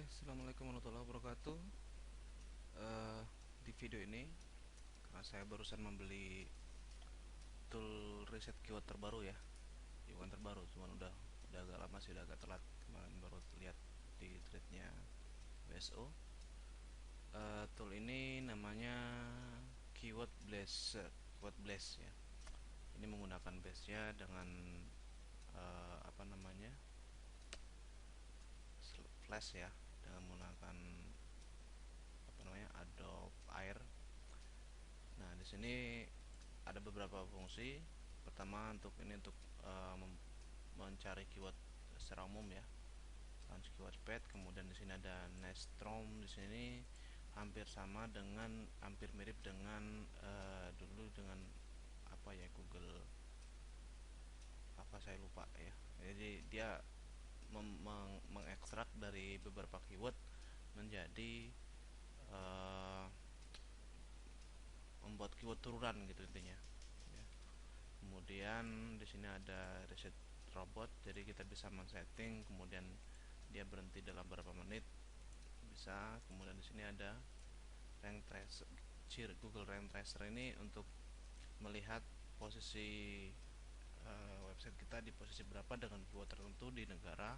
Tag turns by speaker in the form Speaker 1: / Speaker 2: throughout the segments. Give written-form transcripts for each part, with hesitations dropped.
Speaker 1: Assalamualaikum warahmatullahi wabarakatuh. Di video ini, karena saya barusan membeli tool riset keyword terbaru ya, bukan terbaru, cuman udah agak lama sih, udah agak telat. Kemarin baru lihat di threadnya WSO. Tool ini namanya Keyword Blazer, Keyword Blaze ya. Ini menggunakan base-nya dengan apa namanya, Flash ya, dengan menggunakan apa namanya, Adobe Air. Nah, di sini ada beberapa fungsi. Pertama, untuk mencari keyword secara umum ya, launch keyword pad. Kemudian di sini ada Nestrom. Di sini hampir mirip dengan dulu dengan apa ya, Google apa, saya lupa ya. Jadi dia mengekstrak dari beberapa keyword menjadi uh, membuat keyword turunan gitu intinya ya. Kemudian di sini ada reset robot, jadi kita bisa men-setting kemudian dia berhenti dalam berapa menit bisa. Kemudian di sini ada rank tracer, Google Rank Tracer ini untuk melihat posisi website kita di posisi berapa dengan keyword tertentu di negara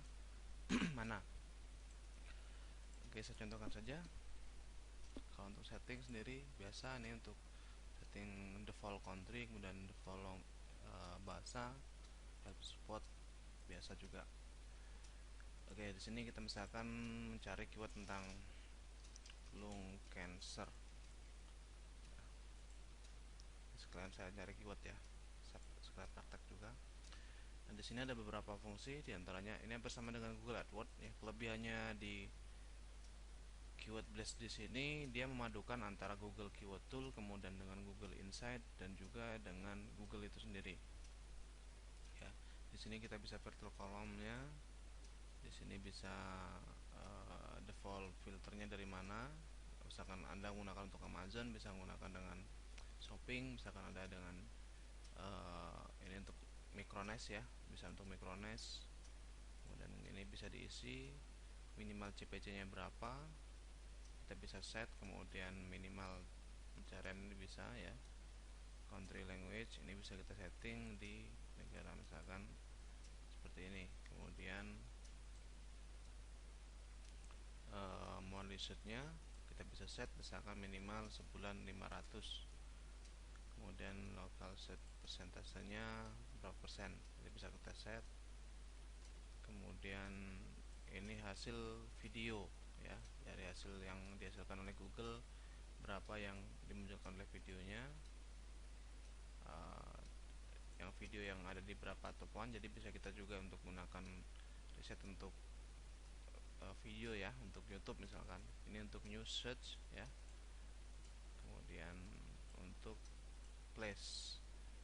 Speaker 1: mana. Oke, saya contohkan saja. Kalau untuk setting sendiri biasa nih, untuk setting default country, kemudian default bahasa, help support biasa juga. Oke, di sini kita misalkan mencari keyword tentang lung cancer. Sekalian saya cari keyword ya, sekalian praktek juga. Nah, di sini ada beberapa fungsi, diantaranya ini bersama dengan Google AdWords ya. Kelebihannya di Keyword Blast di sini, dia memadukan antara Google Keyword Tool, kemudian dengan Google Insight, dan juga dengan Google itu sendiri. Ya, di sini kita bisa virtual column-nya. Di sini bisa default filternya dari mana. Misalkan Anda menggunakan untuk Amazon, bisa menggunakan dengan shopping. Misalkan ada dengan ini untuk Micrones ya, bisa untuk Micrones. Kemudian ini bisa diisi minimal CPC-nya berapa, kita bisa set. Kemudian minimal pencarian ini bisa ya, country language ini bisa kita setting di negara misalkan seperti ini. Kemudian mau risetnya kita bisa set misalkan minimal sebulan 500. Kemudian local set persentasenya berapa persen, jadi bisa kita set. Kemudian ini hasil video ya, dari hasil yang dihasilkan oleh Google, berapa yang dimunculkan oleh videonya, yang video yang ada di berapa topoan. Jadi bisa kita juga untuk menggunakan riset untuk video ya, untuk YouTube misalkan. Ini untuk news search ya. Kemudian untuk place,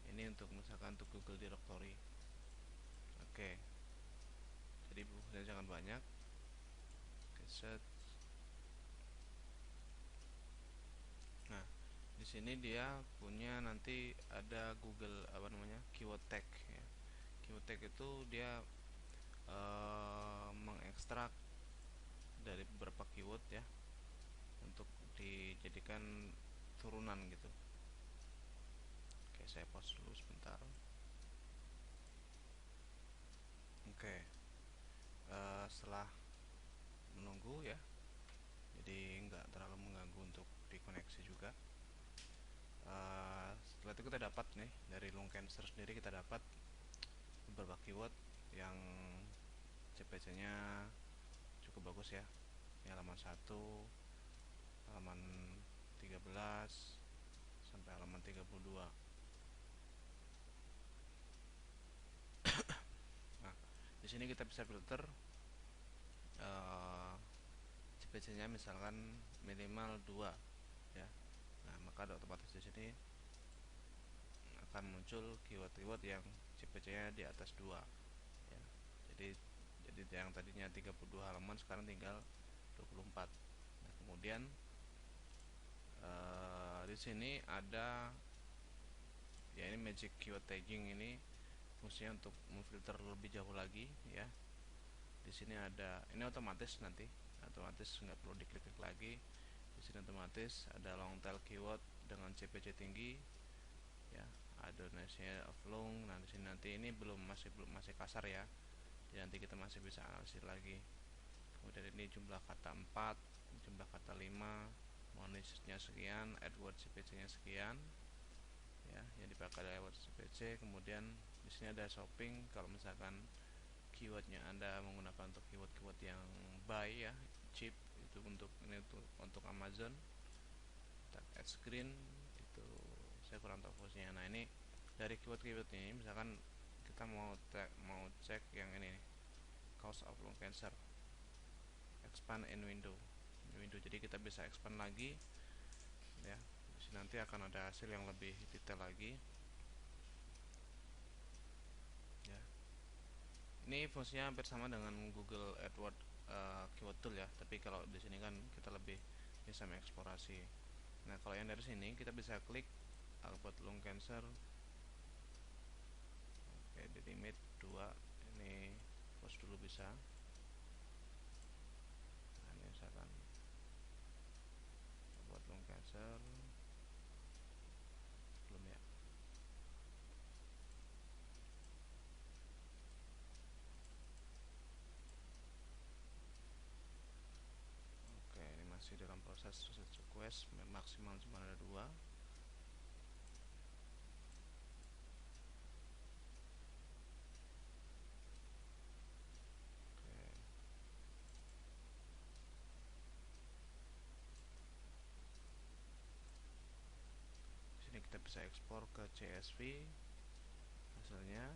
Speaker 1: ini untuk misalkan untuk Google Directory. Oke, jadi fungsinya sangat banyak. Search. Nah, di sini dia punya nanti ada Google apa namanya, keyword tag ya. Keyword tag itu dia mengekstrak dari beberapa keyword ya, untuk dijadikan turunan gitu. Oke, saya pause dulu sebentar. Oke, setelah menunggu ya, jadi nggak terlalu mengganggu untuk dikoneksi juga. Setelah itu kita dapat nih, dari lung cancer sendiri kita dapat beberapa keyword yang CPC nya cukup bagus ya. Ini halaman 1, halaman 13 sampai halaman 32. Nah, di sini kita bisa filter CPC nya misalkan minimal 2 ya. Nah, maka otomatis di sini akan muncul keyword-keyword yang CPC-nya di atas 2 ya. Jadi yang tadinya 32 halaman sekarang tinggal 24. Nah, kemudian di sini ada ya, ini magic keyword tagging, ini fungsinya untuk memfilter lebih jauh lagi ya. Di sini ada, ini otomatis nanti otomatis nggak perlu diklik-klik lagi. Di sini otomatis ada long tail keyword dengan CPC tinggi ya, ada donasinya of long. Nah di sini nanti ini masih kasar ya, jadi nanti kita masih bisa analisis lagi. Kemudian ini jumlah kata 4, jumlah kata 5, monisnya sekian, AdWords CPC nya sekian ya, yang dipakai lewat CPC. Kemudian di sini ada shopping, kalau misalkan keywordnya Anda menggunakan untuk keyword yang buy ya, cheap, itu ini untuk Amazon. Tag ad screen itu saya kurang tahu fungsinya. Nah ini dari keyword ini, misalkan kita mau cek yang ini nih, cause of lung cancer, expand in window. Jadi kita bisa expand lagi ya. Nanti akan ada hasil yang lebih detail lagi ya. Ini fungsinya hampir sama dengan Google AdWords keyword tool ya, tapi kalau di sini kan kita lebih bisa mengeksplorasi. Nah kalau yang dari sini kita bisa klik about lung cancer. Oke, di limit 2 ini post dulu bisa. Nah ini misalkan about lung cancer belum ya. Oke, ini masih dalam proses request, maksimal cuma ada 2. Sini kita bisa ekspor ke CSV hasilnya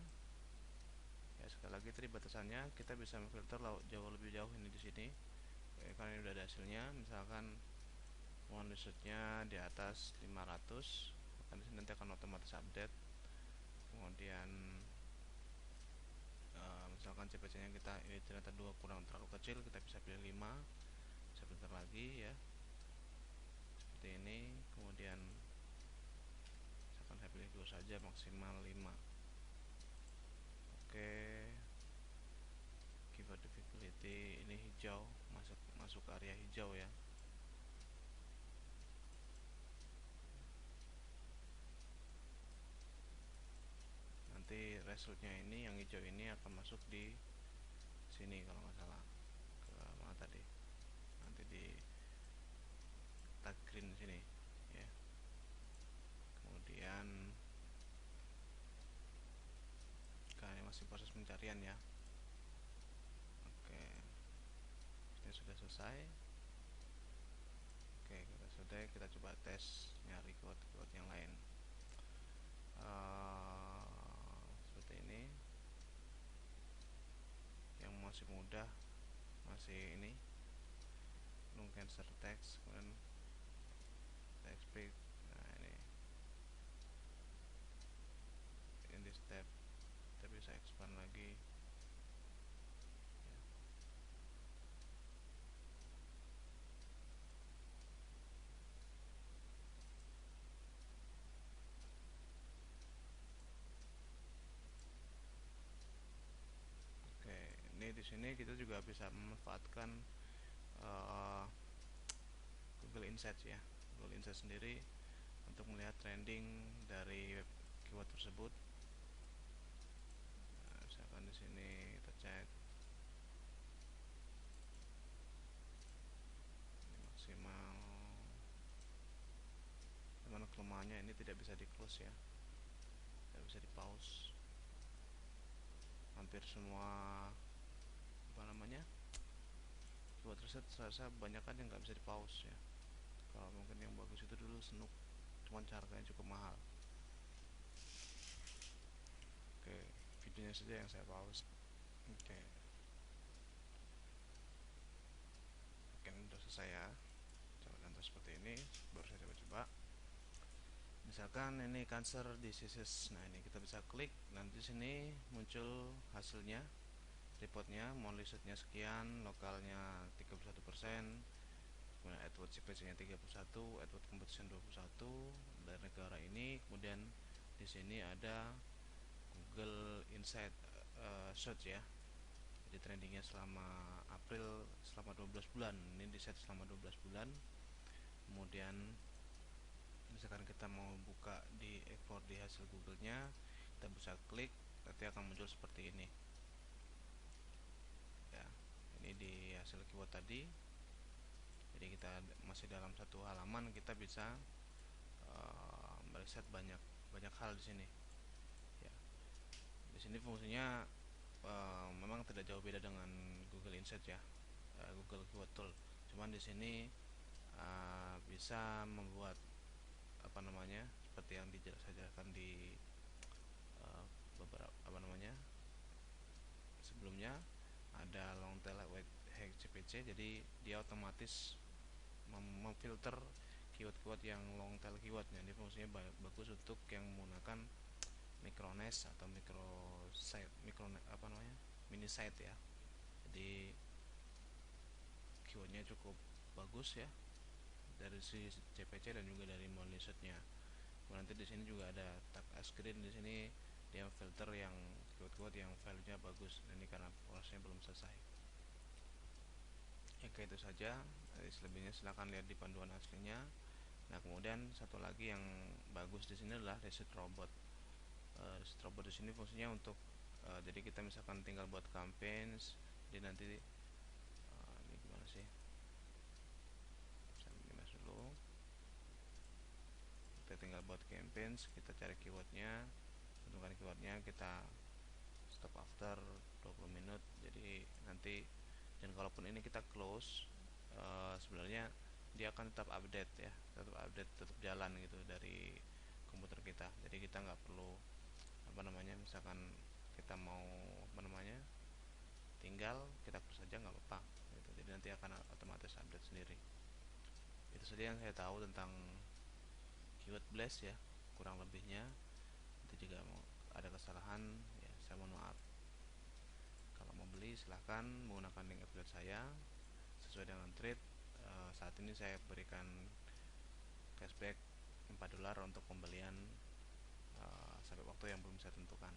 Speaker 1: ya. Sekali lagi tadi batasannya kita bisa memfilter jauh lebih jauh ini di sini karena ini udah ada hasilnya. Misalkan mohon researchnya di atas 500, nanti akan otomatis update. Kemudian misalkan CPC nya kita ini ternyata 2 kurang terlalu kecil, kita bisa pilih 5, bisa filter lagi ya seperti ini. Kemudian misalkan saya pilih 2 saja, maksimal 5. Oke, keyword difficulty ini hijau, masuk ke area hijau ya. Nanti resultnya ini yang hijau ini akan masuk di sini kalau nggak salah, ke mana tadi, nanti di tag green sini ya. Kemudian ini masih proses pencarian ya. Oke, ini sudah selesai. Oke, kita sudah, kita coba tes nyari keyword yang lain. Seperti ini yang masih mudah, masih ini lung cancer text, kemudian text pic. Nah ini in this step kita bisa expand lagi ya. Oke, ini di sini kita juga bisa memanfaatkan Google Insights ya. Google Insights sendiri untuk melihat trending dari keyword tersebut. Nah, misalkan di sini kita cek ini maksimal, dimana kelemahannya ini tidak bisa di close ya, tidak bisa di pause. Hampir semua keyword riset saya banyak kan yang nggak bisa di pause ya. Kalau mungkin yang bagus itu dulu Snook, cuman harganya cukup mahal. Oke, videonya saja yang saya pause. Oke, mungkin udah selesai ya. Contoh seperti ini baru saya coba-coba. Misalkan ini cancer diseases. Nah ini kita bisa klik, nanti sini muncul hasilnya, reportnya, mon listatnya sekian, lokalnya 31%, kemudian AdWords CPC nya 31, AdWords competition 21 dari negara ini. Kemudian di sini ada Google Insight search ya, Jadi trendingnya selama April selama 12 bulan. Ini di set selama 12 bulan. Kemudian misalkan kita mau buka di export di hasil Google-nya, kita bisa klik, nanti akan muncul seperti ini. Ya, ini di hasil keyword tadi. Jadi kita masih dalam satu halaman, kita bisa meriset banyak hal di sini. Ya, di sini fungsinya memang tidak jauh beda dengan Google Insights ya, Google Keyword Tool. Cuman di sini bisa membuat apa namanya, seperti yang dijelaskan di beberapa apa namanya sebelumnya, ada long tail hack CPC. Jadi dia otomatis memfilter keyword-keyword yang long tail keyword. Jadi fungsinya bagus untuk yang menggunakan micrones atau micro apa namanya mini site ya. Jadi keywordnya cukup bagus ya dari si CPC dan juga dari money-nya. Nanti di sini juga ada tag screen. Di sini dia filter yang keyword-keyword yang value-nya bagus. Ini karena prosesnya belum selesai. Ya, kayak itu saja. Selebihnya silahkan lihat di panduan aslinya. Nah, kemudian satu lagi yang bagus di sini adalah reset robot. Reset robot di sini fungsinya untuk jadi kita misalkan tinggal buat campaigns, jadi nanti ini gimana sih? Saya minimize dulu. Kita tinggal buat campaigns, kita cari keywordnya, tentukan keywordnya, kita stop after 20 menit. Jadi nanti, dan kalaupun ini kita close, sebenarnya dia akan tetap update ya, tetap update, tetap jalan gitu dari komputer kita. Jadi kita nggak perlu apa namanya, misalkan kita mau apa namanya tinggal kita close saja nggak apa-apa gitu. Jadi nanti akan otomatis update sendiri. Itu saja yang saya tahu tentang keyword blast ya, kurang lebihnya. Itu juga mau ada kesalahan ya, saya mohon maaf. Kalau mau beli silahkan menggunakan link affiliate saya sesuai dengan trade. Saat ini saya berikan cashback $4 untuk pembelian sampai waktu yang belum saya tentukan.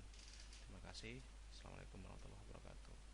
Speaker 1: Terima kasih. Assalamualaikum warahmatullahi wabarakatuh.